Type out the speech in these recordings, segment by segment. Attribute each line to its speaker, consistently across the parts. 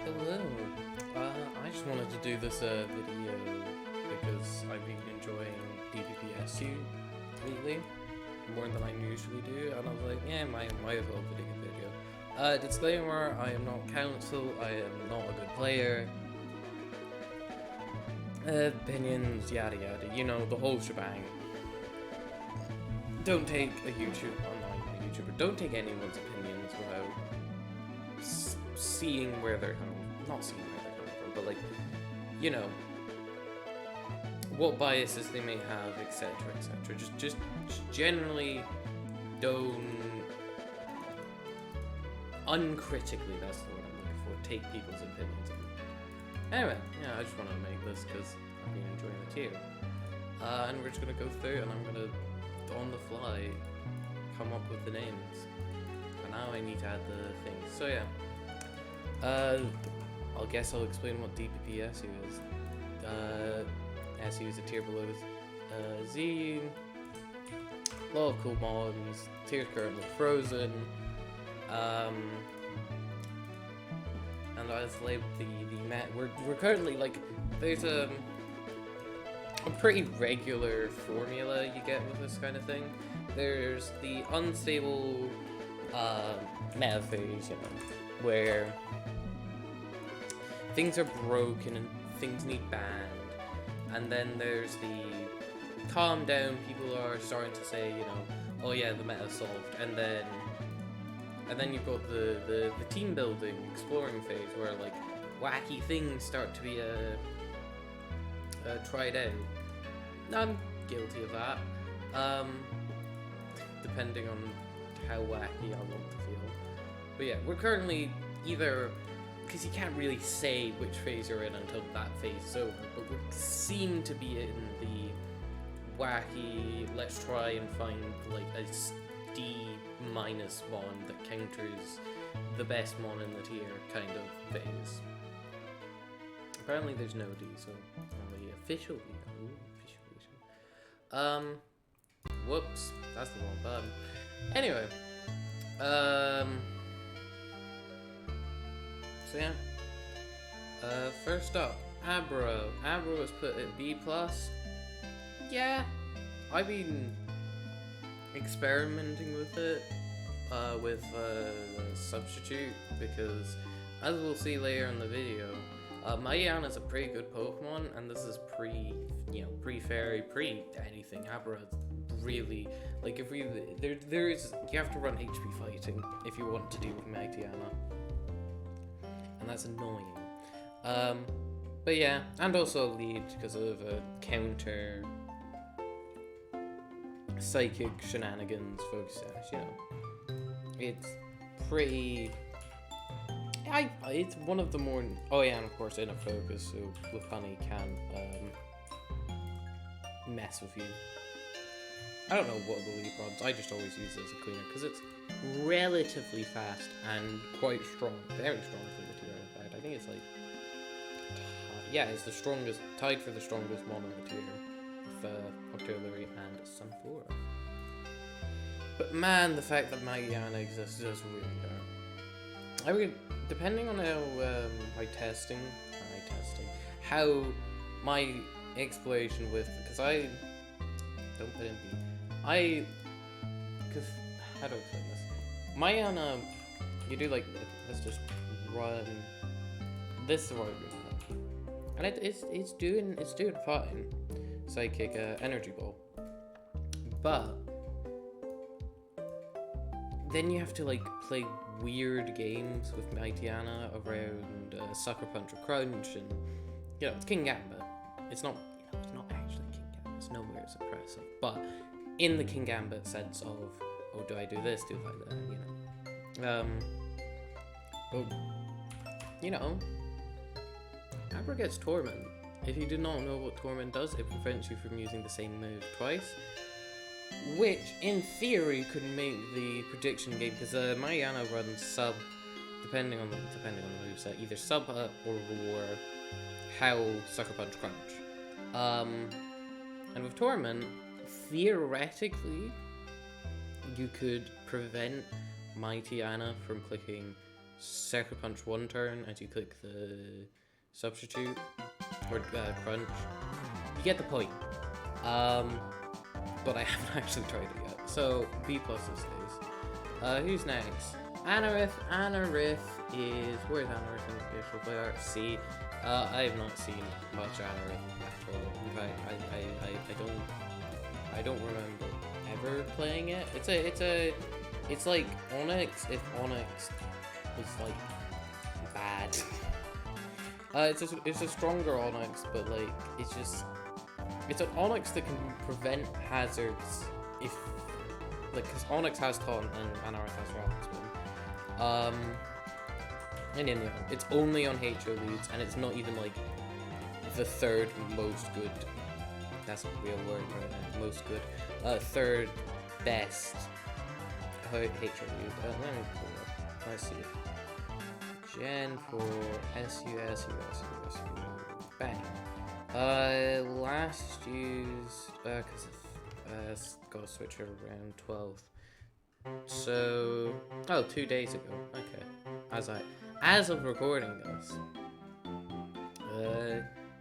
Speaker 1: Hello. I just wanted to do this video because I've been enjoying DPP SU lately more than I usually do, and I was like, yeah, might as well do a video. Disclaimer: I am not counsel. I am not a good player. Opinions, yada yada. You know the whole shebang. Don't take a YouTuber. Don't take anyone's opinions without seeing where they're coming. Not seeing where they're coming from, but like, you know, what biases they may have, etc., etc. Just generally don't uncritically. That's the word I'm looking for. Take people's opinions. Anyway, yeah, I just want to make this because I've been enjoying it too. And we're just gonna go through, and I'm gonna, on the fly, come up with the names. And now I need to add the things. So yeah. I guess I'll explain what DPP SU is. SU is a tier below Z. A lot of cool mods. Tier's currently frozen. And as labeled we're currently like there's a pretty regular formula you get with this kind of thing. There's the unstable meta phase, you know, where things are broken and things need banned, and then there's the calm down, people are starting to say, you know, oh yeah, the meta's solved, and then you've got the team building, exploring phase, where like wacky things start to be tried out. I'm guilty of that, depending on how wacky I want to feel. But yeah, we're currently either, because you can't really say which phase you're in until that phase is over, but we seem to be in the wacky, let's try and find like a D minus mon that counters the best mon in the tier kind of phase. Apparently there's no D, so only official D. Ooh, official D. Whoops, that's the wrong button. Anyway, so yeah. First up, Abro. Abro was put at B+. Yeah, I've been experimenting with it, with Substitute, because as we'll see later in the video, Mayan is a pretty good Pokemon, and this is pre-fairy, pre-anything. Abra is really, like, if we, there's, you have to run HP fighting if you want to deal with Mightyana. And that's annoying. But yeah, and also lead because of counter psychic shenanigans, focus, you know. It's pretty. It's one of the more. Oh yeah, and of course in a focus, so Lupani can mess with you. I don't know what the lead rods. I just always use it as a cleaner because it's relatively fast and quite strong, very strong for the tier. In fact, I think it's like, yeah, it's the strongest, tied for the strongest mon in the tier with Octillery and Sunflora. But man, the fact that Magiana exists does really hurt. I mean, depending on how my exploration with, because I don't put in B. Because, how do I explain this? Mariana, you do like, let's just run, this is the right route. And it's doing fine. Psychic, Energy Ball. But, then you have to like play weird games with Mightyana around Sucker Punch or Crunch, and, you know, it's King Gambit. It's not, you know, it's not actually King Gambit, it's nowhere as oppressive, but in the King Gambit sense of, oh, do I do this, do I that, you know. Well, you know, Abra gets Torment. If you do not know what Torment does, it prevents you from using the same move twice, which in theory could make the prediction game, because Mariana runs sub, depending on the moveset, either sub or roar, howl, sucker punch, crunch. And with Torment, theoretically, you could prevent Mightyana from clicking Sucker Punch 1 turn as you click the substitute or crunch. You get the point. But I haven't actually tried it yet. So B plus this is. Who's next? Anorith. Anorith is, where's Anorith in the official play art? C. I have not seen much Anorith at all. In fact, I don't remember ever playing it. It's like Onyx if Onyx was like bad. It's a stronger Onyx, but like it's an Onyx that can prevent hazards if like, because Onyx has taunt and Anorith has Rapid Spin. And then it's only on HO leads, and it's not even like the third most good. That's a real word right now. Most good. Third best HO lead. Let me pull up. Let's see. Gen 4 SU. Bang. Last used because I've got to switch her around 12th. So 2 days ago. Okay. As of recording this.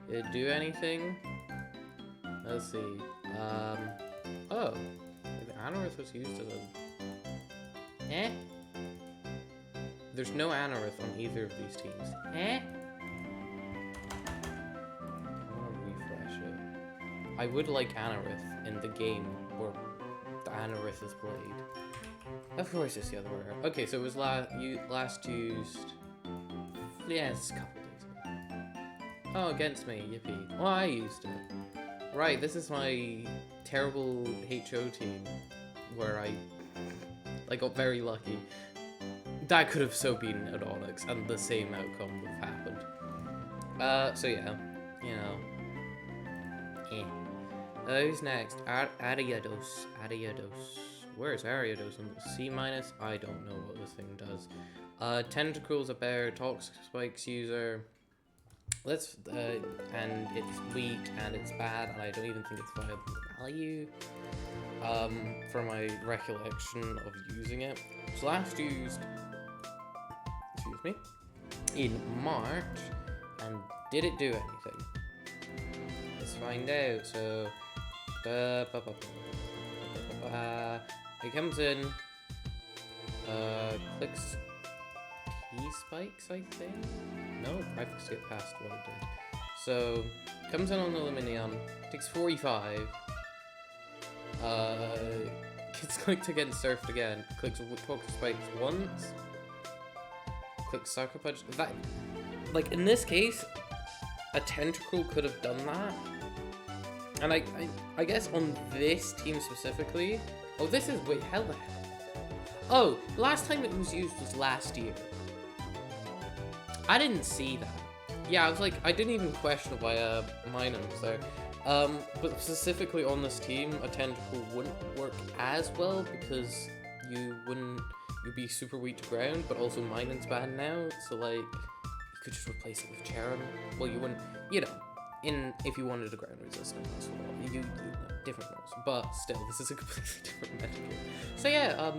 Speaker 1: Did it do anything? Let's see. Oh, the Anorith was used as a. There's no Anorith on either of these teams. I want to refresh it. I would like Anorith in the game where the Anorith is played. Of course, it's the other way around. Okay, so it was last used. Yes, a couple days ago. Oh, against me, yippee. Well, I used it. Right, this is my terrible HO team where I got very lucky. That could have so been an Onyx, and the same outcome would have happened. So yeah, you know. Who's next? Ariados. Where's Ariados? C-? I don't know what this thing does. Tentacles, a bear, Toxic Spikes user. And it's weak, and it's bad, and I don't even think it's viable value. From my recollection of using it. It was last used, excuse me, in March, and did it do anything? Let's find out. So, it comes in, clicks P-spikes, I think? No, I skipped past what it did. So, comes in on Aluminium, takes 45, gets clicked again, surfed again, clicks Toxic Spikes once, clicks Sucker Punch. That, like, in this case, a Tentacle could have done that. And I guess on this team specifically, this is, wait, hell the hell. Oh, last time it was used was last year. I didn't see that. Yeah, I was like, I didn't even question why Minun was there. But specifically on this team, a Tentacle wouldn't work as well because you'd be super weak to ground, but also Minun's bad now, so like, you could just replace it with Cherub. Well, you wouldn't, you know, if you wanted a ground resistant as well, you different moves, but still, this is a completely different metagame. So yeah,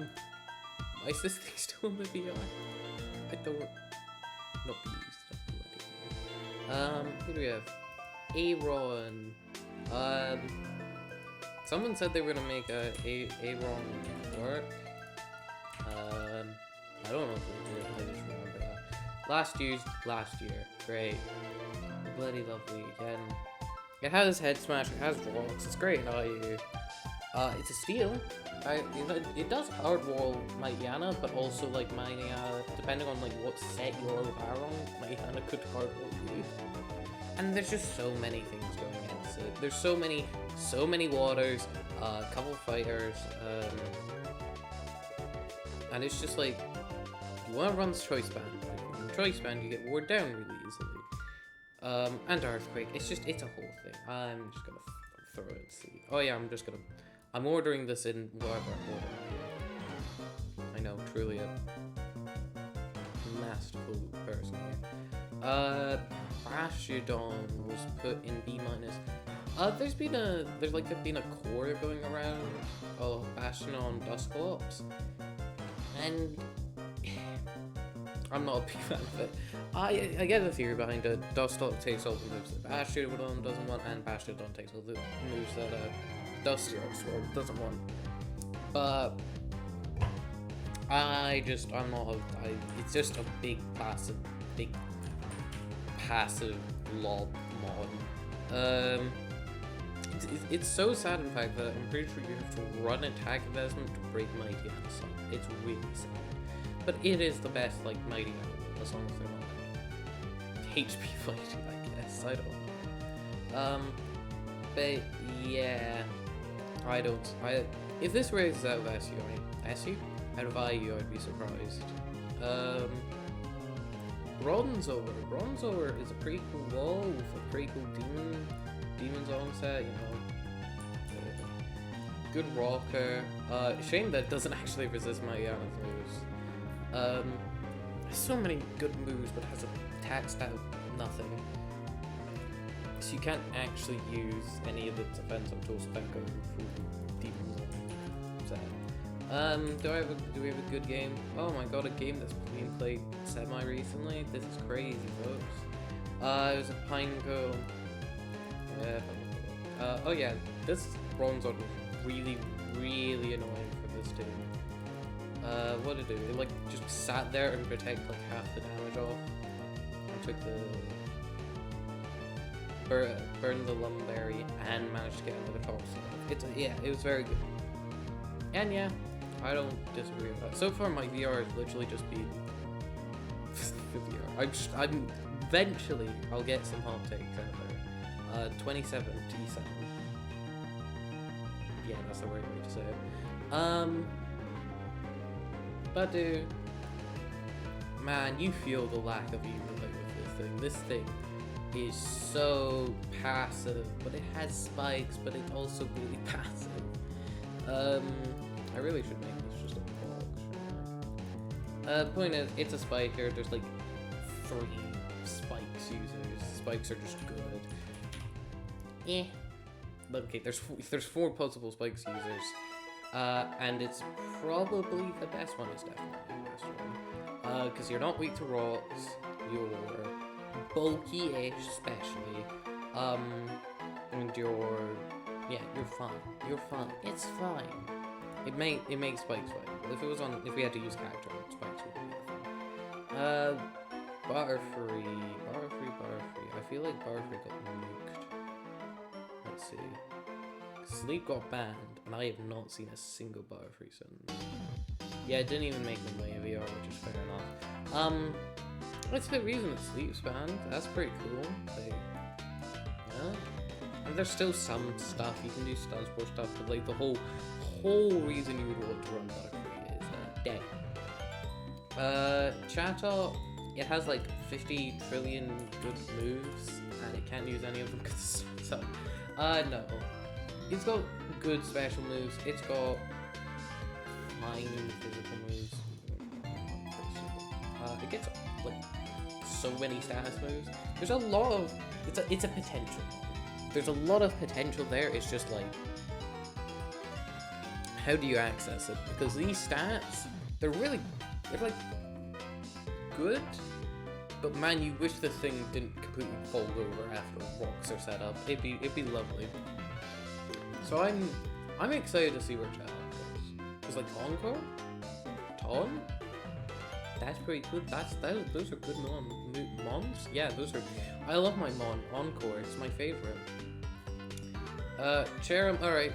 Speaker 1: is this thing still in the VR? I don't. Not be used. Who do we have? Aaron. Someone said they were gonna make Aaron work. I don't know if they did. I just remember that. Last year. Great. Bloody lovely again. It has head smash. It has rocks. It's great value. It's a steal. It does hard wall Mightyana, but also like Mightyana, depending on like what set you're on, Mightyana could hard wall you. And there's just so many things going against it. There's so many waters, a couple fighters, and it's just like, you want to run Choice Band. In Choice Band, you get wore down really easily. And Earthquake. It's a whole thing. I'm just gonna throw it and see. Oh yeah, I'm ordering this in whatever order. I know, truly a masterful person here. Bastion was put in B-. There's been a core going around of Bastion on Dusclops, and I'm not a big fan of it. I get the theory behind it. Dust takes all the moves that Bastiodon doesn't want, and Bastiodon takes all the moves that Dust doesn't want. But I'm not. It's just a big passive lob mod. It's so sad, in fact, that I'm pretty sure you have to run attack investment to break Mighty Animal Sun. It's really sad. But it is the best, like, Mighty Animal, as long as they're not, like, HP fighting, I guess. I don't know. But, yeah. If this raises out of SU? Out of IU, I'd be surprised. Bronzor is a pretty cool wolf, a pretty cool demon's on set, you know. Good rocker. Shame that doesn't actually resist my Yana's moves. So many good moves, but has a attack stat of nothing. So you can't actually use any of the defensive tools without going through demon's on set. Do we have a good game? Oh my god, a game that's being played semi-recently? This is crazy, folks. It was a Pineco. Oh yeah, this Bronzor was really, really annoying for this team. What did it do? It like just sat there and protect like half the damage off. And took the burned the Lumberry and managed to get another top slot. It was very good. And yeah, I don't disagree with that. So far my VR has literally just been the VR. I'm eventually I'll get some hot takes out there. 27 T7. Yeah, that's the right way to say it. But dude, man, you feel the lack of evil with this thing. This thing is so passive, but it has spikes, but it's also really passive. I really should make this just a box. The point is, it's a spiker. There's like 3 spikes users. Spikes are just good. Yeah. But okay, there's 4 possible spikes users. And it's probably the best one. Is definitely the best one. Because you're not weak to rocks. You're bulky-ish, especially. And you're fine. You're fine. It's fine. It makes spikes fine. If we had to use character, spikes would be fun. Butterfree. I feel like Butterfree got nuked. Let's see. Sleep got banned, and I have not seen a single Butterfree since. Yeah, it didn't even make them play VR, which is fair enough. That's the reason that Sleep's banned. That's pretty cool. Like, yeah. And there's still some stuff you can do, Sunsport stuff, but like the whole reason you would want to run Butterfree is dead. Chatot, it has like 50 trillion good moves, and it can't use any of them because it's so. No. It's got good special moves. It's got fine physical moves. It gets like so many status moves. There's a lot of it's a potential. There's a lot of potential there. It's just like, how do you access it? Because these stats, they're like good, but man, you wish the thing didn't completely fold over after rocks are set up. It'd be lovely. So I'm excited to see where Chatot goes. Cause like Encore, Ton, that's pretty good. Those are good mons. Yeah, those are. I love my mon. Encore, it's my favorite. Cherrim. All right,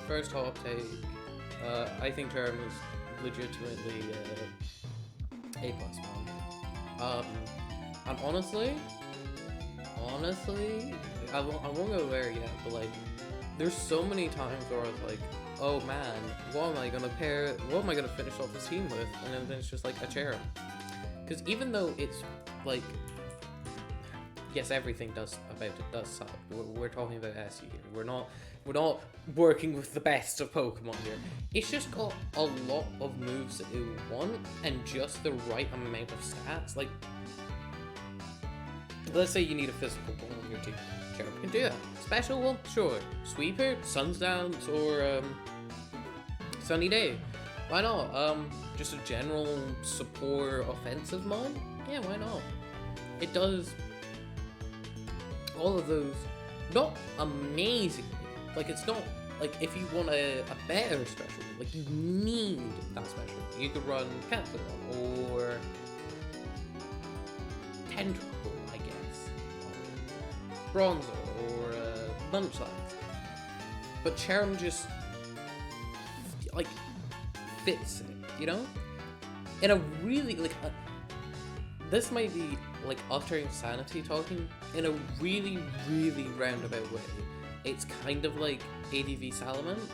Speaker 1: first hot take. I think Cherrim is legitimately A+ mon. And honestly, I won't go there yet, but like, there's so many times where I was like, oh man, what am I gonna finish off this team with? And then it's just like a Cherrim. Because even though it's like, yes, everything does suck. We're talking about SU here. We're not working with the best of Pokemon here. It's just got a lot of moves that you want and just the right amount of stats. Like, let's say you need a physical one on your team. Cherrim can do that. Special one, sure. Sweeper, Sun's Dance, or Sunny Day. Why not? Just a general support offensive mod? Yeah, why not? It does all of those, not amazingly. Like, it's not, like, if you want a better special, like, you need that special. You could run Caterpillar or Tentacle, I guess, or Bronzer, or Munchlax. But Cherrim just, like, fits it, you know? In a really, like, this might be, like, utter insanity talking, in a really, really roundabout way. It's kind of like ADV Salamence,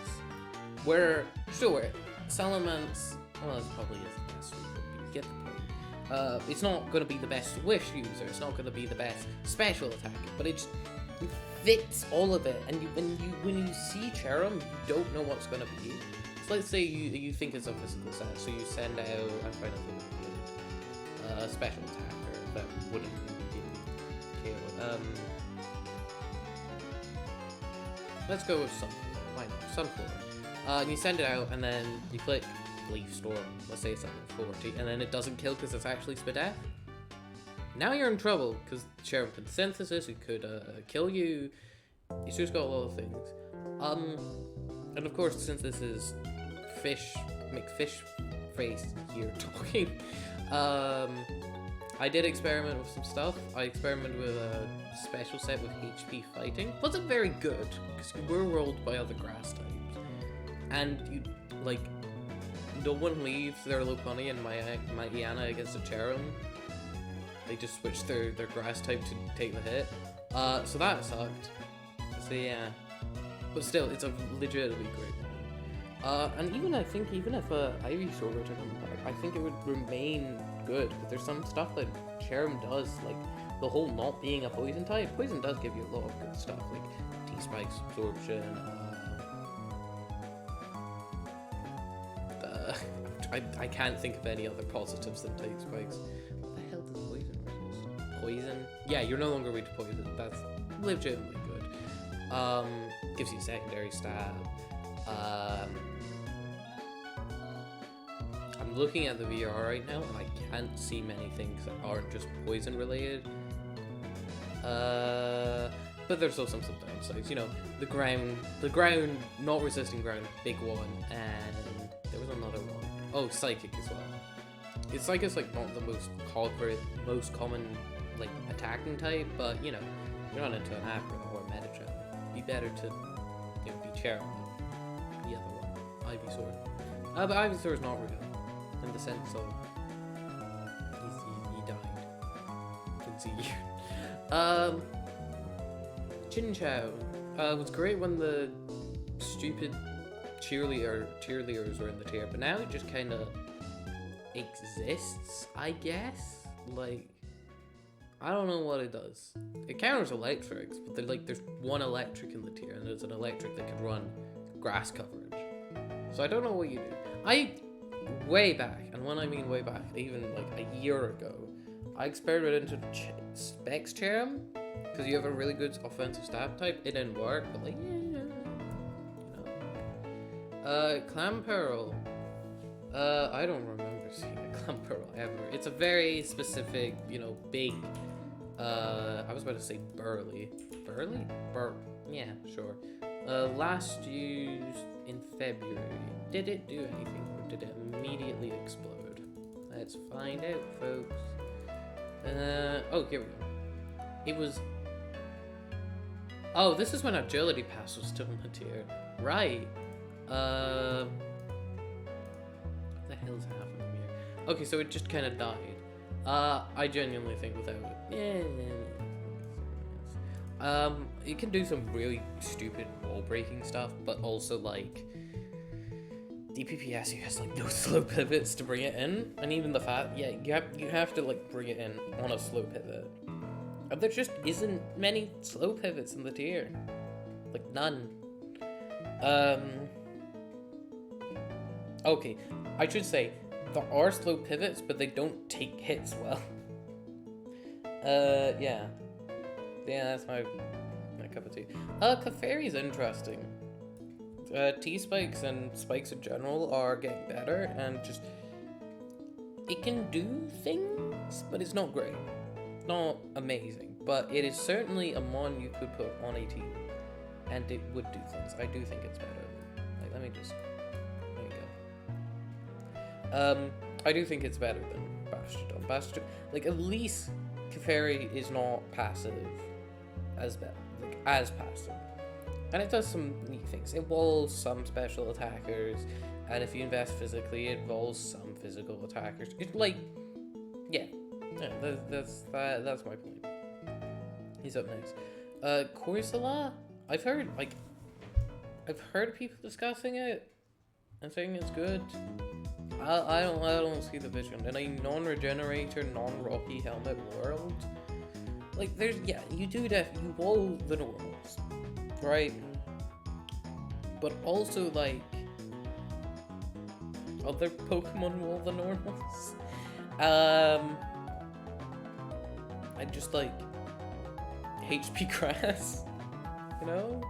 Speaker 1: where, sure, Salamence, well, it probably is the best one, but you get the point. It's not going to be the best Wish user, it's not going to be the best special attack, but it just fits all of it, and when you see Cherrim, you don't know what's going to be. So let's say you think it's a physical set, so you send out, I'm trying to think of a special attacker that wouldn't really kill. Let's go with Sunflower. Why not? Sunflower. And you send it out, and then you click Leaf Storm. Let's say it's level 40, and then it doesn't kill because it's actually Spadef. Now you're in trouble, because Cherrim could Synthesis, it could kill you. It's just got a lot of things. And of course, since this is McFish face here talking, I did experiment with some stuff. I experimented with a special set with HP Fighting. Wasn't very good, because you were rolled by other grass types. And you, like, no one leaves their Lopunny and Mightyena against a Cherrim. They just switched their grass type to take the hit. So that sucked. So yeah. But still, it's a legitimately great one. And even I think even if Ivysaur were to come back, I think it would remain good, because there's some stuff that Cherrim does, like the whole not being a poison type. Poison does give you a lot of good stuff, like T-Spikes, Absorption, I can't think of any other positives than T-Spikes. What the hell does Poison resist? Poison? Yeah, you're no longer weak to Poison. That's legitimately good. Gives you secondary stab. I'm looking at the VR right now, and I can't see many things that aren't just poison related. But there's also some downsides. You know, the ground, not resisting ground, big one, and there was another one. Oh, Psychic as well. Psychic's like not the most common like attacking type, but you know, you're not into an Acro or a Medicham. Be better to, you know, be Cherrim than the other one, Ivysaur. But Ivysaur is not real in the sense of he died. Didn't see you. Chinchou was great when the stupid cheerleaders were in the tier, but now it just kind of exists, I guess. Like, I don't know what it does. It counters electrics, but there's one electric in the tier, and there's an electric that could run grass coverage. So I don't know what you do. Way back, and when I mean way back, even like a year ago, I experimented into Specs Cherrim, because you have a really good offensive stab type. It didn't work, but like, yeah, you know. Clamperl. I don't remember seeing a Clamperl ever. It's a very specific, you know, big, I was about to say burly. Burly? Yeah, sure. Last used in February. Did it do anything, or did it immediately explode? Let's find out, folks. Oh, here we go. It was... Oh, this is when Agility Pass was still in the tier. Right. What the hell's happening here? Okay, so it just kind of died. I genuinely think without it... it can do some really stupid wall-breaking stuff, but also, like... DPP SU has, like, no slow pivots to bring it in, and even the fact... Yeah, you have to, like, bring it in on a slow pivot. And there just isn't many slow pivots in the tier. Like, none. Okay, I should say, there are slow pivots, but they don't take hits well. Yeah. Yeah, that's my cup of tea. Clefairy's interesting. T-spikes and spikes in general are getting better, and just it can do things, but it's not great, not amazing. But it is certainly a mon you could put on a team, and it would do things. I do think it's better. Like, let me just there you go. I do think it's better than Bastion. Bastion, like at least Keferi is not passive as bad, like as passive. And it does some neat things. It walls some special attackers, and if you invest physically, it walls some physical attackers. It's like, yeah, that's my point. He's up next. Corsola, I've heard people discussing it and saying it's good. I don't see the vision in a non-regenerator, non-rocky helmet world. Like, there's, yeah, you wall the normals, right? But also, like, other Pokemon wall the normals. I just like HP grass, you know?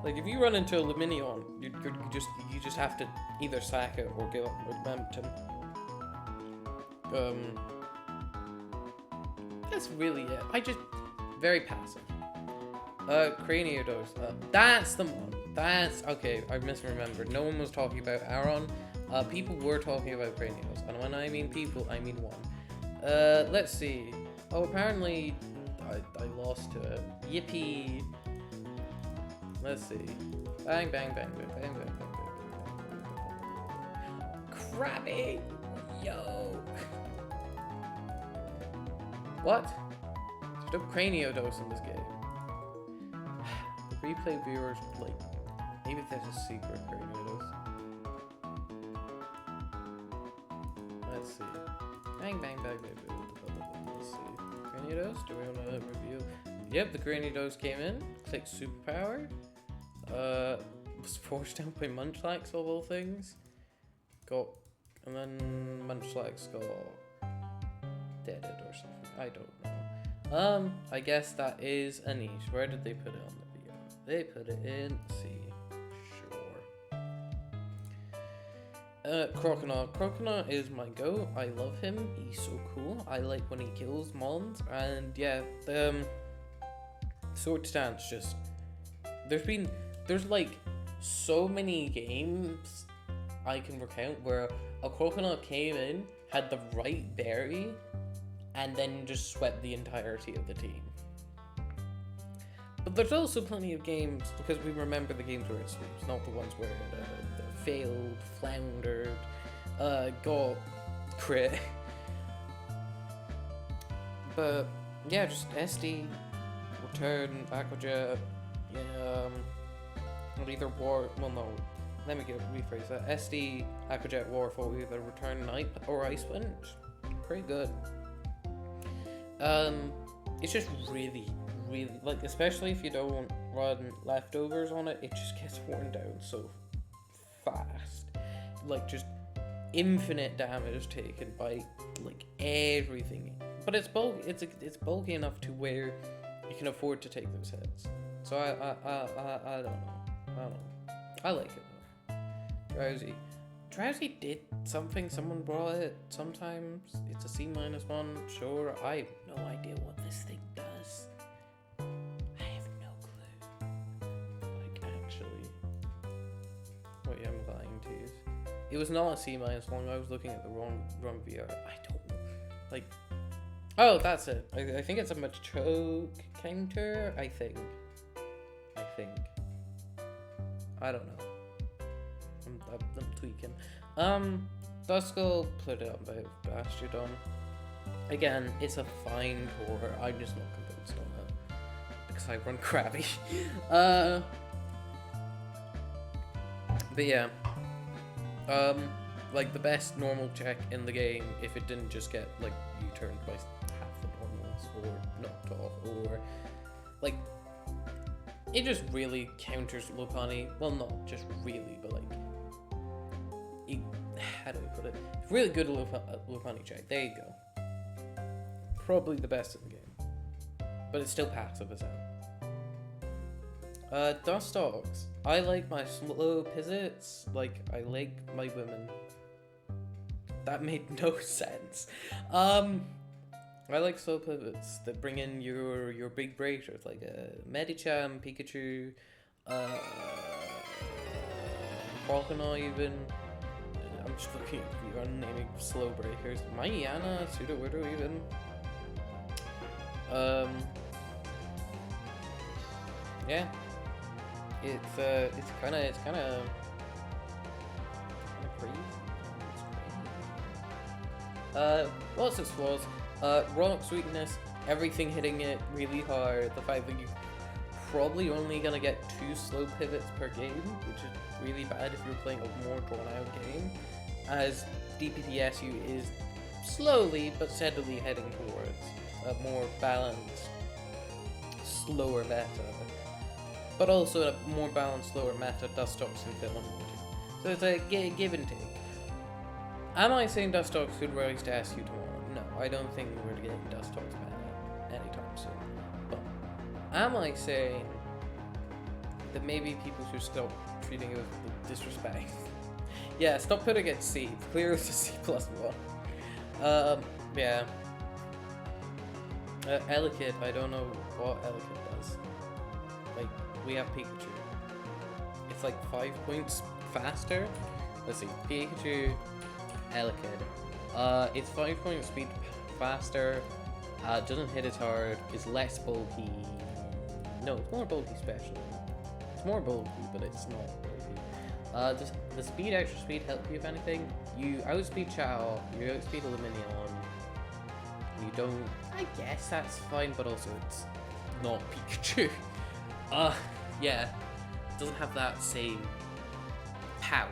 Speaker 1: Like, if you run into a Luminion, you just have to either sack it or give up momentum. That's really it. Very passive. Craniodos. That's the one. That's, okay, I misremembered. No one was talking about Aron. People were talking about Cranios. And when I mean people, I mean one. Let's see. Oh, apparently I lost to it. Yippee. Let's see. Bang, bang, bang, bang, bang, bang, bang, bang, bang. Krabby! Yo! What? There's no Craniodos in this game. The replay viewers, like, maybe there's a secret Craniodos. Let's see. Bang, bang, bang, bang, bang. Let's see. Craniodos? Do we want to review? Yep, the Craniodos came in. Click superpower. Was forced out by Munchlax of all things. And then Munchlax got deaded or something. I don't know. I guess that is a niche. Where did they put it on the video? They put it in C. Sure. Croconaw. Croconaw is my goat. I love him. He's so cool. I like when he kills mons. And yeah, Sword Dance just... There's like so many games I can recount where a Croconaw came in, had the right berry, and then just swept the entirety of the team. But there's also plenty of games, because we remember the games where it sweeps, not the ones where it failed, floundered, got crit. But yeah, just SD, return, Aquajet, or either War, well no, let me rephrase that. SD, Aquajet, Warfall, either return Night or Icewind. Pretty good. It's just really, like, especially if you don't run leftovers on it, it just gets worn down so fast. Like, just infinite damage taken by, like, everything. But it's bulky, it's bulky enough to where you can afford to take those hits. So I don't know. I like it though. Drowsy. Drowsy did something, someone brought it sometimes. It's a C-1, sure. I have no idea what this thing does. I have no clue. Like, actually. Wait, I'm lying to you. It was not a C-1, I was looking at the wrong VR. I don't know. Like, oh, that's it. I think it's a Machoke counter, I think. I don't know. I'm tweaking. Duskull put it up by Bastiodon. Again, it's a fine core. I'm just not convinced on it because I run Krabby. But yeah, like the best normal check in the game if it didn't just get like U-turned by half the normals or knocked off or like. It just really counters Lopunny. Well, not just really, but like... how do I put it? Really good Lopunny check. There you go. Probably the best in the game. But it's still passive as hell. Dustox. I like my slow pivots, like I like my women. That made no sense. I like slow pivots that bring in your big breakers, like Medicham, Pikachu, Croconaw even. I'm just looking at the naming slow breakers. Miana, Sudowoodo even. Yeah. It's kind of crazy. Lots of flaws. Rock sweetness, everything hitting it really hard. The fact that you probably only gonna get 2 slow pivots per game, which is really bad if you're playing a more drawn out game, as DPP SU is slowly but steadily heading towards a more balanced, slower meta. But also a more balanced, slower meta Dustox and Filament. So it's a give and take. Am I saying Dustox should rise to SU tomorrow? No, I don't think we're getting Dustox meta anytime soon. But am I saying that maybe people should stop treating it with disrespect? Yeah, stop putting it C. Clear as a C++. Yeah. Elekid, I don't know what Elekid does. Like, we have Pikachu. It's like 5 points faster. Let's see, Pikachu, Elekid. It's 5 points speed faster. Doesn't hit as hard. Is less bulky. No, it's more bulky special. It's more bulky, but it's not bulky. Does the speed, extra speed help you if anything? You outspeed Chow, you outspeed Lumineon. You don't. I guess that's fine, but also it's not Pikachu. Yeah, it doesn't have that same power.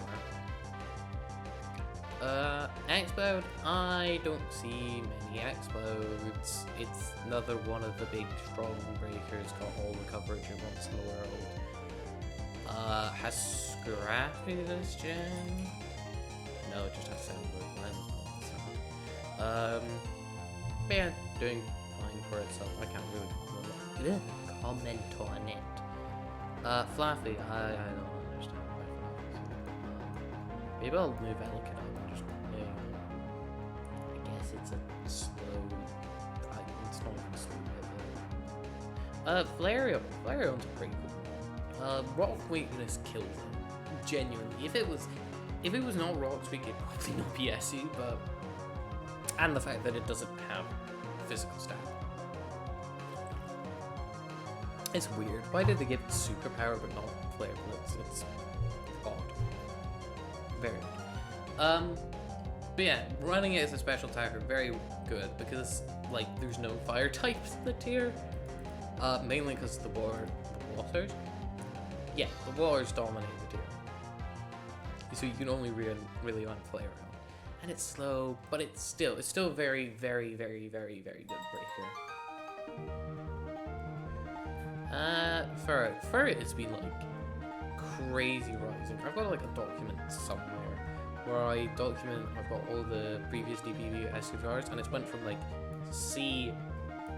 Speaker 1: Explode, I don't see many explodes. It's another one of the big strong breakers, got all the coverage it wants in the world. Has Scrappy this gen? No, it just has Soundwave. But yeah, doing fine for itself. I can't really comment on it. Fluffy, I don't understand why Fluffy's maybe I'll move Elekid up and just, I guess it's a slow, it's not even slow. Flareon's pretty cool. Rock weakness kills him, genuinely. If it was not Rock Speed, it'd probably not be SU, but, and the fact that it doesn't have physical stat. It's weird. Why did they give it superpower but not flare blitz? It's odd. Very odd. But yeah, running it as a special attacker, very good, because, like, there's no fire types in the tier. Mainly because the waters. Yeah, the waters dominate the tier. So you can only really run Flareon. And it's slow, but it's still very, very, very, very, very good breaker. Ferret has been like crazy rising. I've got like a document somewhere where I've got all the previous DPP SU VRs, and it's went from like C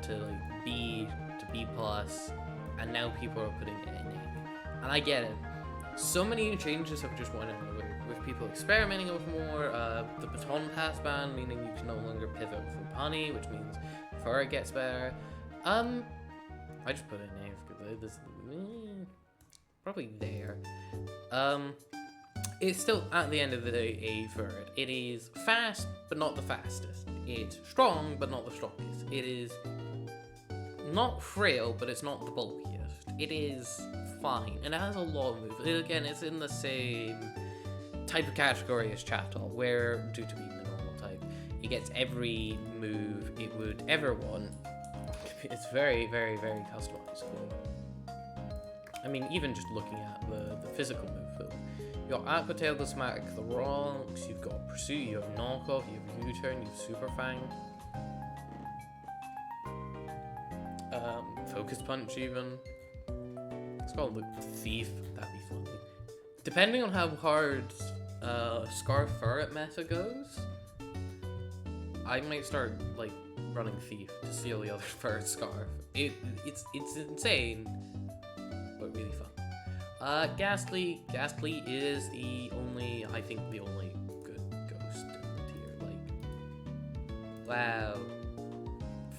Speaker 1: to like B to B plus, and now people are putting it in A. And I get it. So many changes have just went in with people experimenting with more. The baton pass ban, meaning you can no longer pivot for Honey, which means Ferret gets better. I just put it in A because this probably there. It's still, at the end of the day, A for it. It is fast, but not the fastest. It's strong, but not the strongest. It is not frail, but it's not the bulkiest. It is fine, and it has a lot of moves. Again, it's in the same type of category as Chattel, where, due to being the normal type, it gets every move it would ever want. It's very, very, very customizable. I mean, even just looking at the physical move pool. You've got Aqua Tail to smack the rocks, you've got Pursuit, you have Knockoff, you have U-Turn, you have Super Fang. Focus Punch even. It's called the Thief, that'd be funny. Depending on how hard Scarf Ferret meta goes, I might start, like, running Thief to steal the other Ferret Scarf. It's insane, but but really fun. Ghastly is the only, I think, the only good ghost in the tier. Like, wow,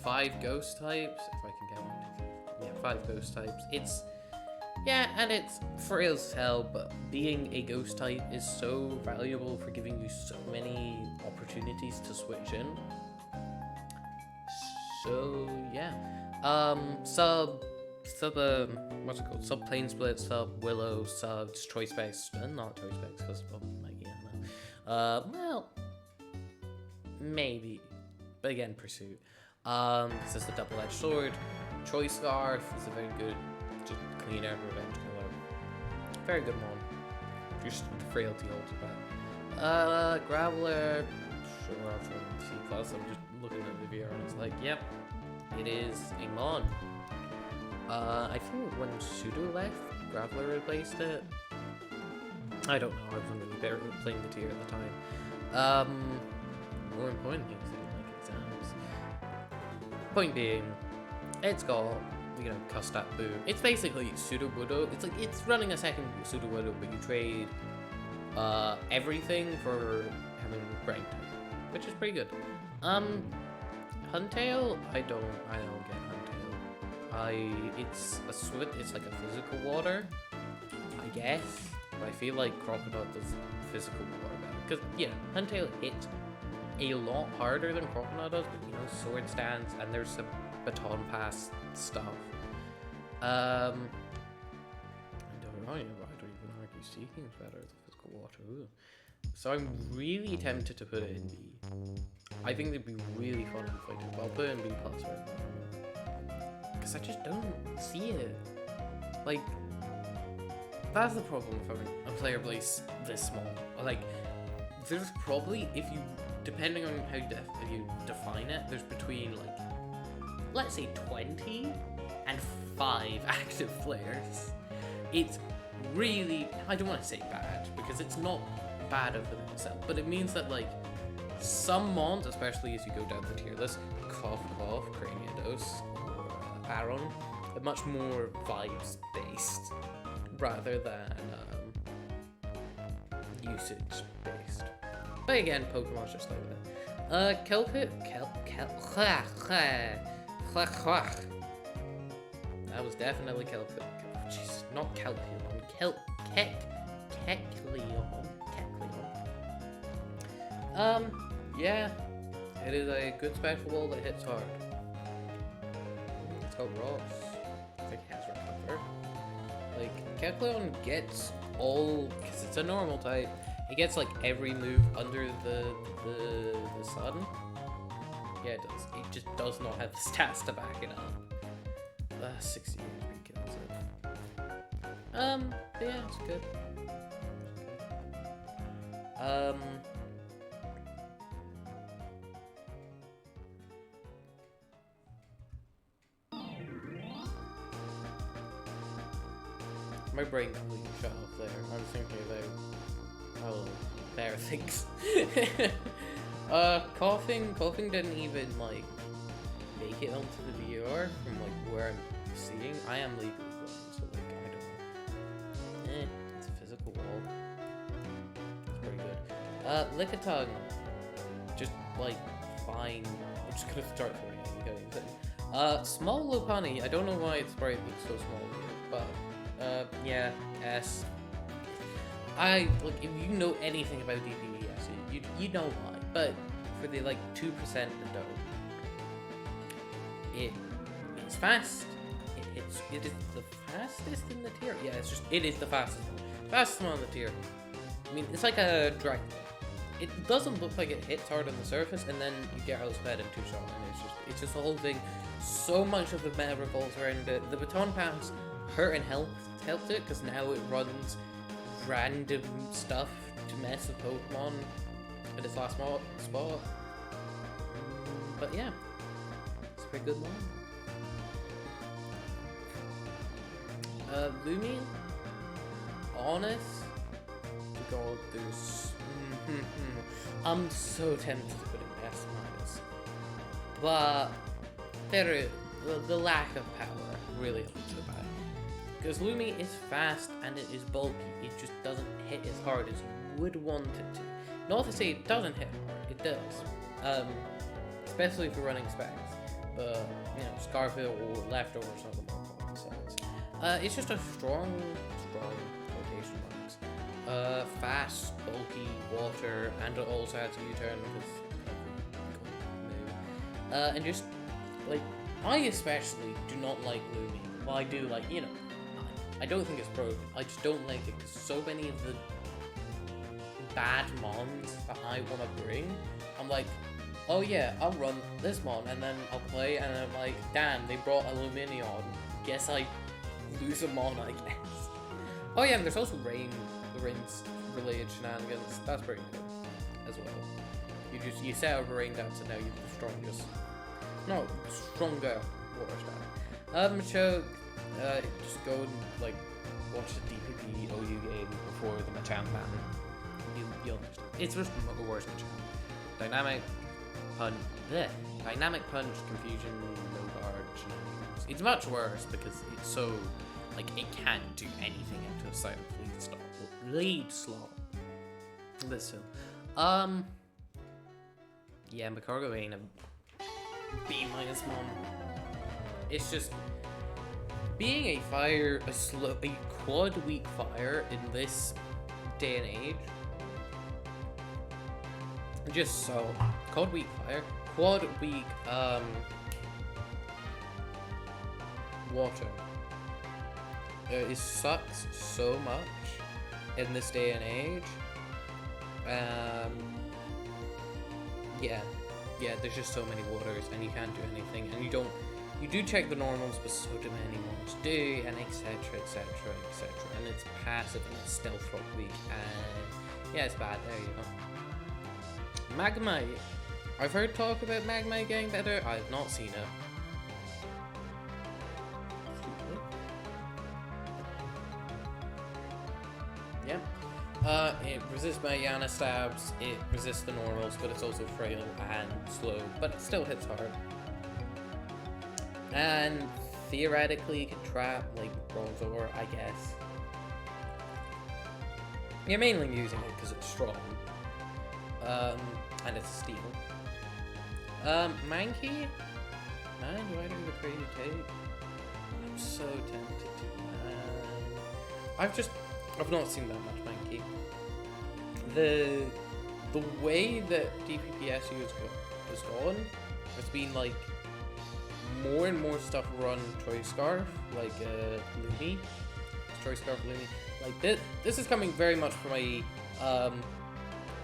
Speaker 1: 5 ghost types, if I can count. Yeah, 5 ghost types. And it's frail as hell, but being a ghost type is so valuable for giving you so many opportunities to switch in. So yeah, what's it called? Sub plane split, sub willow, sub choice specs, not choice specs because well, maybe, but again, pursuit. This is the double-edged sword. Choice scarf is a very good, just cleaner revenge killer. Very good one. Just frailty holds it back. Graveler, sure, I'll throw in C+. I'm just looking at the VR and it's like, yep, it is a mon. I think when Pseudo left, Graveler replaced it. I don't know, I wasn't really there playing the tier at the time. More important things like exams. Point being, it's got, Custat Boom. It's basically Pseudo Widow. It's running a second Pseudo Widow, but you trade everything for having brain type, which is pretty good. Huntail, I don't get Huntail. It's like a physical water, I guess. But I feel like Crocodile does physical water better. Because, Huntail hits a lot harder than Crocodile does, but sword stance, and there's some baton pass stuff. I don't know, I don't even argue Seeking's better than physical water. Ooh. So I'm really tempted to put it in B. I think it'd be really fun to fight it, but I'll put it in B+, right? Because I just don't see it. Like, that's the problem with having a player base this small. Like, there's probably, depending on how you define it, there's between, like, let's say 20 and 5 active players. It's really, I don't want to say bad, because it's not bad of itself, but it means that, like, some mons, especially as you go down the tier list, Cough, Craniados, or Aron, are much more vibes-based, rather than usage-based. But again, Pokemon's just like that. That was definitely Kelpie. Jeez, not Kelpion. Kecleon. Yeah, it is a good special ball that hits hard. Let's go Ross. I think he has recover. Like, Kecleon gets all, because it's a normal type, it gets like every move under the sun. Yeah, it does. It just does not have the stats to back it up. 60 HP kills it. But yeah, it's good. My brain completely shut off there. I'm thinking about better things. Coughing didn't even like make it onto the VR from like where I'm seeing. I am legally blind, so like I don't know. It's a physical wall. It's pretty good. Lickitung, just like fine. I'm just gonna start throwing it. Small Lopunny. I don't know why its sprite looks so small here, but yeah, S. Look, if you know anything about DPP SU, you know why. But for the like 2% that don't, it's fast. It is the fastest in the tier. Yeah, it is the fastest one on the tier. I mean, it's like a Dragon Ball. It doesn't look like it hits hard on the surface, and then you get outsped in 2 shots, and it's just the whole thing. So much of the meta revolves around it. The baton pass hurt and helped it, because now it runs random stuff to mess with Pokemon at its last spot. But yeah, it's a pretty good one. Lumion, honest to God, there's I'm so tempted to put it in S-, but the lack of power really holds it back. Because Lumi is fast and it is bulky. It just doesn't hit as hard as you would want it to. Not to say it doesn't hit hard, it does. Especially if you're running specs. But, you know, Scarfield or Leftovers are the more common sides. It's just a strong quotation marks. Fast, bulky, water, and it also has a U-turn because and just, like, I especially do not like Lumi. Well, I do like, you know, I don't think it's broken. I just don't like it because so many of the bad mons that I want to bring, I'm like, oh yeah, I'll run this mon and then I'll play and I'm like, damn, they brought Aluminium. Guess I lose a mon, I guess. Oh yeah, and there's also rain related shenanigans. That's pretty good as well. You set out a rain dance and now you're the stronger water stat. Just go and like watch the DPP OU game before the Machamp ban. You'll understand. It's just the worst Machamp. Dynamic punch, confusion, no guard, shenanigans. It's much worse because it's so like it can't do anything into a silent lead slot. But still, yeah, Macargo ain't a B- mom. It's just being a quad weak fire in this day and age. Just so quad weak water. It sucks so much in this day and age. Yeah, there's just so many waters and you can't do anything, and you do check the normals, but so do many ones do, and etc, and it's passive and it's stealth rock weak, and yeah, it's bad. There you go. Magmite. I've heard talk about Magmite getting better. I've not seen it. Yeah. It resists Mariana stabs, it resists the normals, but it's also frail and slow, but it still hits hard. And theoretically can trap like Bronzor, I guess. You're mainly using it because it's strong. And it's a steal. Mankey? Man, do I do the crazy take? I'm so tempted to. I've not seen that much Mankey. The way that DPP SU has gone, it's been like more and more stuff run Choice Scarf, like Lumi. Choice Scarf Lumi. Like this is coming very much from a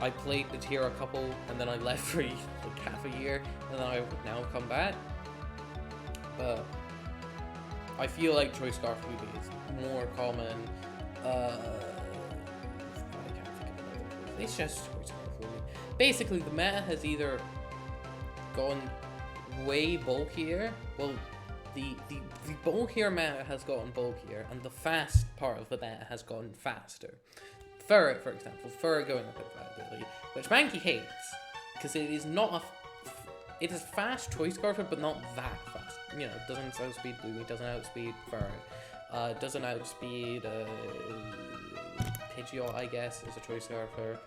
Speaker 1: I played the tier a couple and then I left for like half a year and then I now come back. But I feel like Choice Scarf Lumi is more common. I can't think of another. It's just Choice Scarf Lumi. Basically, the meta has either gone way bulkier. Well, the bulkier meta has gotten bulkier, and the fast part of the meta has gotten faster. Furret, for example, Furret going up in viability, which Mankey hates, because it is not it is fast Choice Scarfer, but not that fast. You know, it doesn't outspeed Lumi, doesn't outspeed Furret, doesn't outspeed Pidgeot, I guess, as a Choice Scarfer.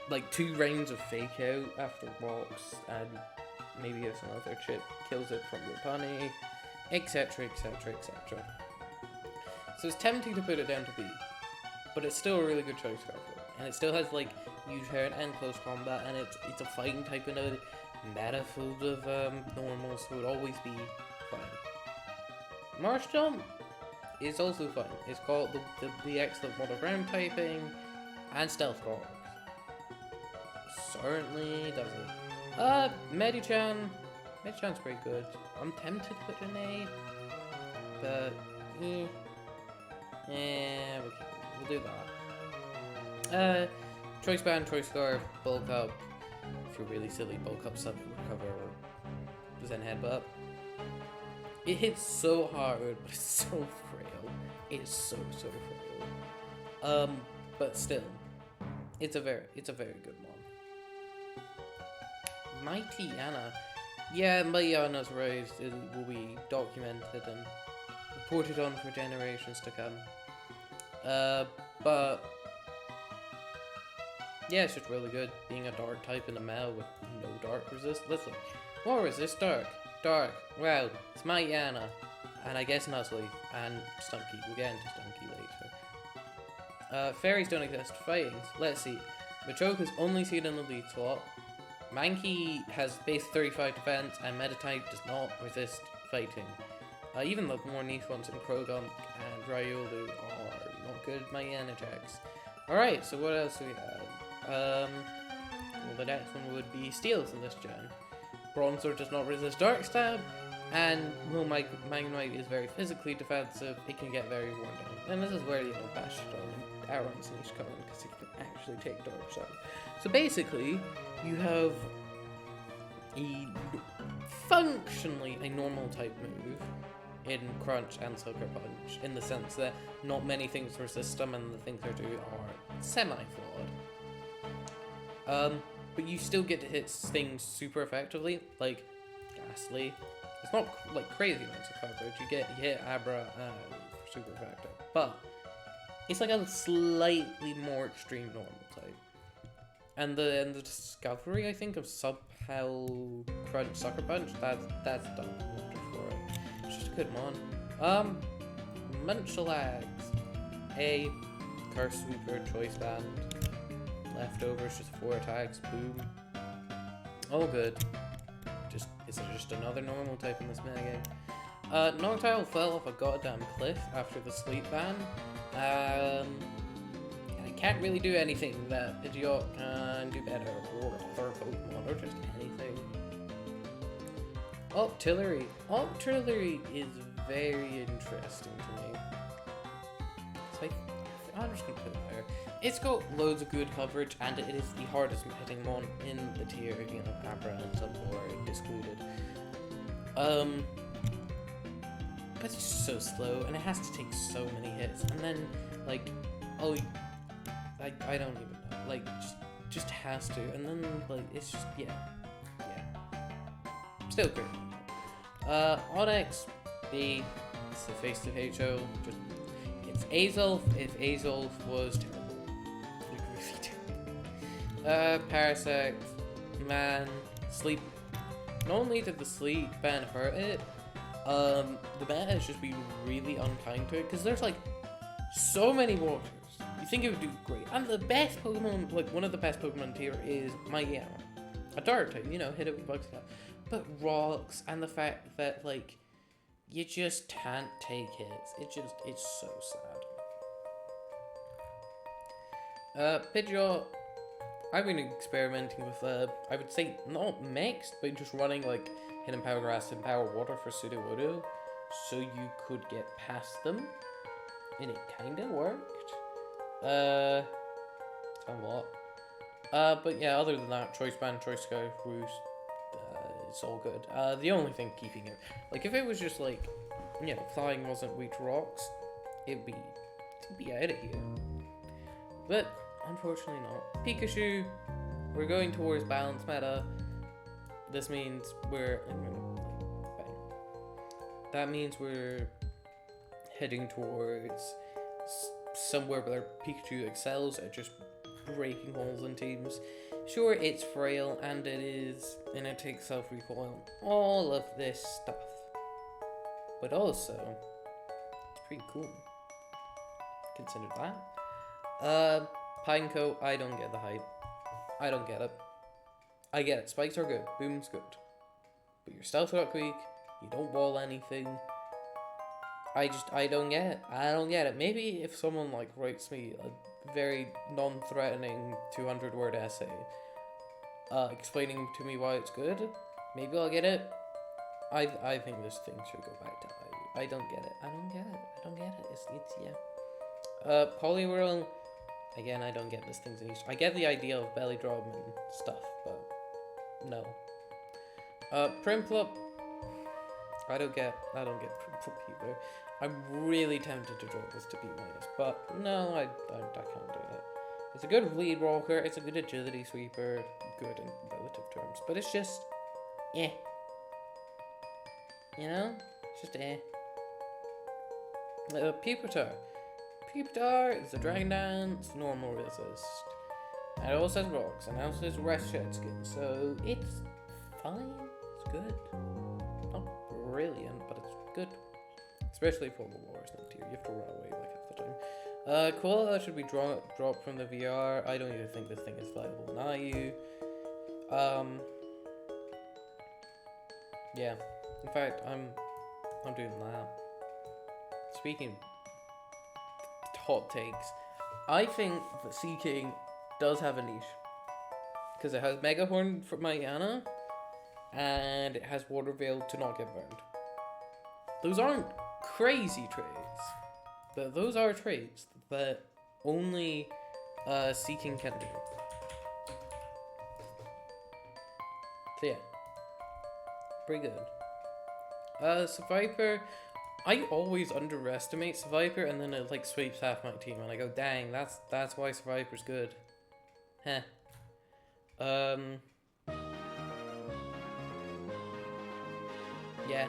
Speaker 1: Like 2 rounds of Fake Out after rocks, and maybe if some other chip kills it from Rapani, etc, etc, etc. So it's tempting to put it down to B, but it's still a really good Choice Scarfer, and it still has like U-turn and close combat, and it's a fighting type in a meta full of normals, so it would always be fine. Marsh Jump is also fine. It's called the excellent model ground typing and stealth rocks. Certainly does it. Medichan's pretty good. I'm tempted to put an A, but we'll do that. Choice Band, Choice Scarf, Bulk Up. If you're really silly, Bulk Up, Sub Recover, or Zen Headbutt. It hits so hard, but it's so frail. It's so frail. But still, it's a very good one. Mighty Anna. Yeah, Mighty Anna's raised will be documented and reported on for generations to come. But yeah, it's just really good being a dark type in a Mel with no dark resist. Listen, what resist dark? Dark. Well, it's my Yana, and I guess Nuzleaf and Stunky. We'll get into Stunky later. Fairies don't exist. Fightings. Let's see. Machoka's only seen in the lead slot. Mankey has base 35 defense, and Meditite does not resist fighting. Even the more niche ones in Krogunk and Ryolu are not good at my Yana checks. Alright, so what else do we have? Well, the next one would be Steels in this gen. Bronzor does not resist Dark Stab, and while Magnemite is very physically defensive, it can get very worn down. And this is where, Bastion and Aron's niche come in, because it can actually take Dark Stab. So basically, you have functionally a normal type move in Crunch and Sucker Punch, in the sense that not many things resist them, and the things they do are semi-flawed. But you still get to hit things super effectively, like Ghastly. It's not like crazy amounts of coverage. You hit Abra super effective, but it's like a slightly more extreme normal type. And the discovery, I think, of Sub-Hell Crunch Sucker Punch, that's done wonders for it. It's just a good one. Munchlax. A Curse Sweeper, Choice Band. Leftovers, just 4 attacks, boom. All good. Is it just another normal type in this metagame? Noctile fell off a goddamn cliff after the sleep ban. I can't really do anything that Pidgeot can do better, or other Pokemon, or just anything. Octillery. Octillery is very interesting to me. It's like, I'm just gonna put it there. It's got loads of good coverage, and it is the hardest hitting mon in the tier, Abra and some more excluded. But it's just so slow, and it has to take so many hits, and then, like, I don't even know, like, just has to, and then, like, it's just, yeah. Still great. Onyx, B, it's the face of HO, it's Azulf if Azulf was terrible. Parasect, man, sleep. Not only did the sleep ban hurt it, the meta has just been really unkind to it, because there's like so many waters. You think it would do great, and the best Pokemon, like one of the best Pokemon tier, is Myana, a dark type, hit it with Bug Snap. But rocks, and the fact that like you just can't take hits, it's so sad. Pidgeot. I've been experimenting with, I would say, not mixed, but just running, like, Hidden Power Grass and Power Water for Sudowoodo, so you could get past them, and it kinda worked, somewhat. But yeah, other than that, Choice Band, Choice Sky, Roost, it's all good. The only thing keeping it, like, if it was just, like, flying wasn't weak to rocks, it'd be out of here. But unfortunately not. Pikachu, we're going towards balanced meta. This means that means we're heading towards somewhere where Pikachu excels at just breaking holes in teams. Sure, it's frail, and it takes self-recoil, all of this stuff. But also, it's pretty cool. Consider that. Pineco, I don't get the hype. I don't get it. I get it. Spikes are good. Boom's good. But your stealth rock weak. You don't wall anything. I don't get it. I don't get it. Maybe if someone like writes me a very non-threatening 200-word essay, explaining to me why it's good, maybe I'll get it. I think this thing should go back to I don't get it. I don't get it. It's yeah. Poliwhirl. Again, I don't get this thing's niche. I get the idea of belly drum and stuff, but no. Primplup. I don't get Primplup either. I'm really tempted to draw this to B-, but no, I can't do it. It's a good lead rocker, it's a good agility sweeper, good in relative terms, but it's just, eh. It's just eh. Pupitar. Pupitar is a dragon dance, normal resist. And it also has rocks, and it also has rest shed skin, so it's fine, it's good. Not brilliant, but it's good. Especially for the Warriors no tier, you have to run away like half the time. Koala should be dropped from the VR. I don't even think this thing is viable in IU. Yeah. In fact, I'm doing that. Speaking of hot takes, I think that Sea King does have a niche. Because it has Mega Horn for Mariana, and it has Water Veil to not get burned. Those aren't crazy traits, but those are traits that only Sea King can do. So yeah, pretty good. Survivor, I always underestimate Survivor, and then it like sweeps half my team, and I go, dang, that's why Survivor's good. Heh. Yeah.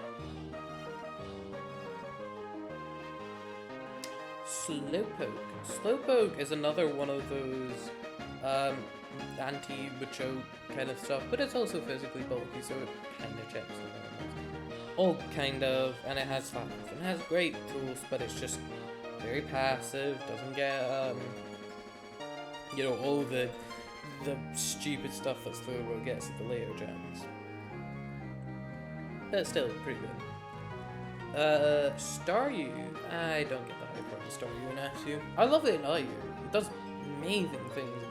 Speaker 1: Slowpoke is another one of those anti-macho kind of stuff, but it's also physically bulky, so it kind of checks the balance. Oh, kind of, and it has fast, and it has great tools, but it's just very passive, doesn't get, you know, all the stupid stuff that Slowpoke gets at the later gens. But still, pretty good. Staryu, I don't get that hype from Staryu in SU. I love it in IU. It does amazing things in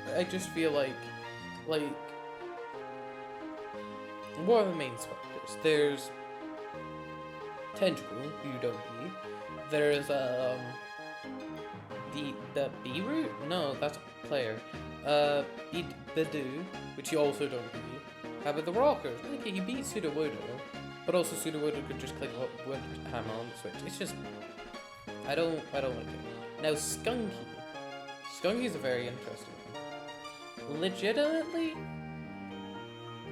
Speaker 1: IU. I just feel like, what are the main spiders? There's Tentacle, who you don't need. There's, the Beeroot? No, that's a player. Bidoo, which you also don't need. How about the Rockers? Okay, he beat Sudowoodo, but also Sudowoodo could just click wood hammer on the switch. It's just, I don't like it. Now Skunky. Skunky's a very interesting one. Legitimately,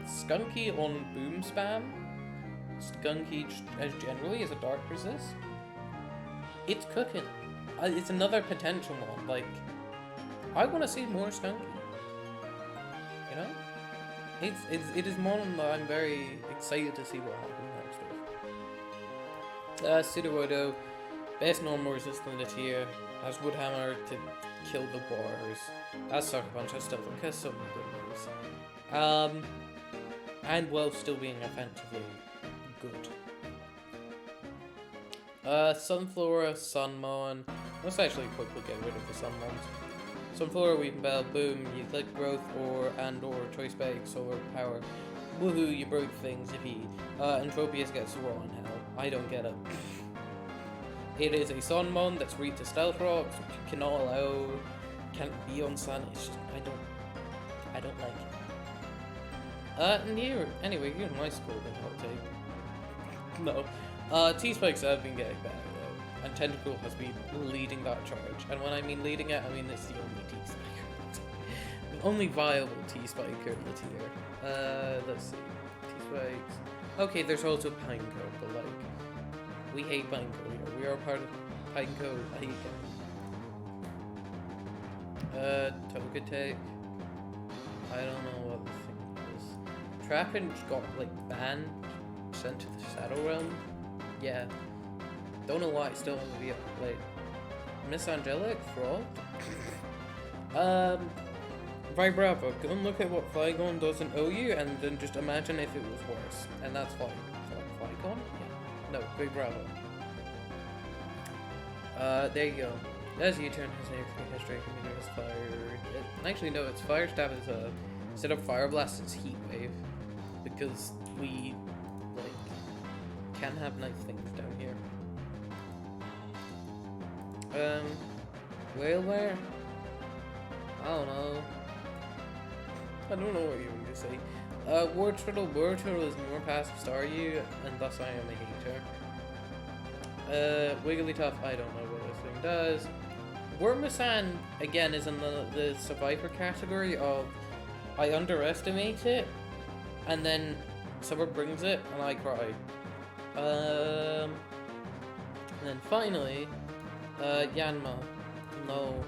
Speaker 1: Skunky on Boom Spam, Skunky as generally as a Dark Resist, it's cooking. It's another potential one. Like, I want to see more Skunky. You know? It is one that I'm very excited to see what happens next with. Sudowoodo, best normal resistant in the tier, has Woodhammer to kill the bars. That's Sucker Punch, I still think has so many good moves. And while still being offensively good. Sunflora, Sunmon. Let's actually quickly get rid of the Sunmons. Sunflora, Weeping Bell, boom, you click growth or choice bag, solar power. Woohoo, you broke things, yippee. Entropius gets raw in hell. I don't get it. It is a Sunmon that's weak to Stealth Rocks, which you cannot allow, can't be on Sun, it's just, I don't like it. Anyway, you're in my school, then I'll take. No. T-Spikes have been getting better though, and Tentacle has been leading that charge. And when I mean leading it, I mean it's the only T-Spiker. The only viable T-Spiker in the tier. Let's see. T-Spikes. Okay, there's also Pineco, but like, we hate Pineco here. We are part of Pineco. I hate them. Togetic. I don't know what the thing is. Trapinch got like banned, sent to the Shadow Realm. Yeah. Don't know why it's still on the VR. Like, Miss Angelic? Fraud? Vibrava, go and look at what Flygon doesn't owe you, and then just imagine if it was worse. And that's fine. Flygon? Yeah. No, Vibrava. There you go. As U-turn has a history as fire. Actually, no, it's Fire Stab is instead of Fire Blast, it's Heat Wave. Because we, like, can have nice things down here. Whaleware? I don't know. I don't know what you want to say. Word Turtle is more passive Staryu, and thus I am a hater. Wigglytuff, I don't know what this thing does. Wormasan, again, is in the Survivor category of I underestimate it, and then someone brings it, and I cry. And then finally, Yanma. No,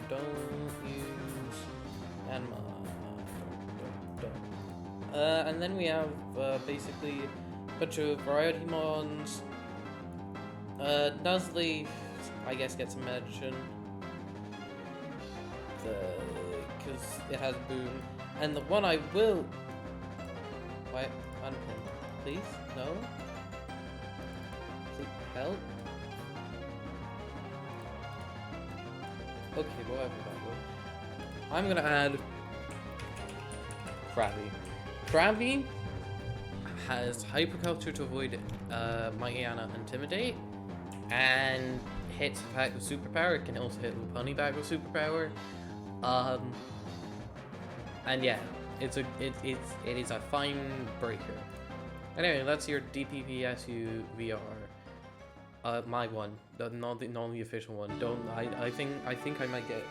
Speaker 1: don't use Yanma. Don't. And then we have basically a bunch of variety mons. Nuzleaf, I guess, gets a mention. Because it has boom. And the one I will. Wait, unpin. Please? No? Please help? Okay, whatever that was. I'm gonna add Krabby. Krabby has Hyperculture to avoid Mightyana Intimidate, and hits attack with Superpower. It can also hit Lopunny back with Superpower. And yeah, it is a fine breaker. Anyway, that's your DPP SU VR. My one, not the official one. I think I might get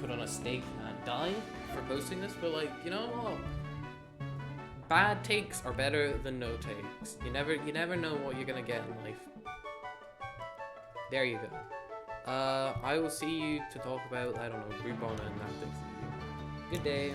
Speaker 1: put on a stake and die for posting this, but like, you know what? Bad takes are better than no takes. You never know what you're gonna get in life. There you go. I will see you to talk about, I don't know, Rebona and that thing. Good day.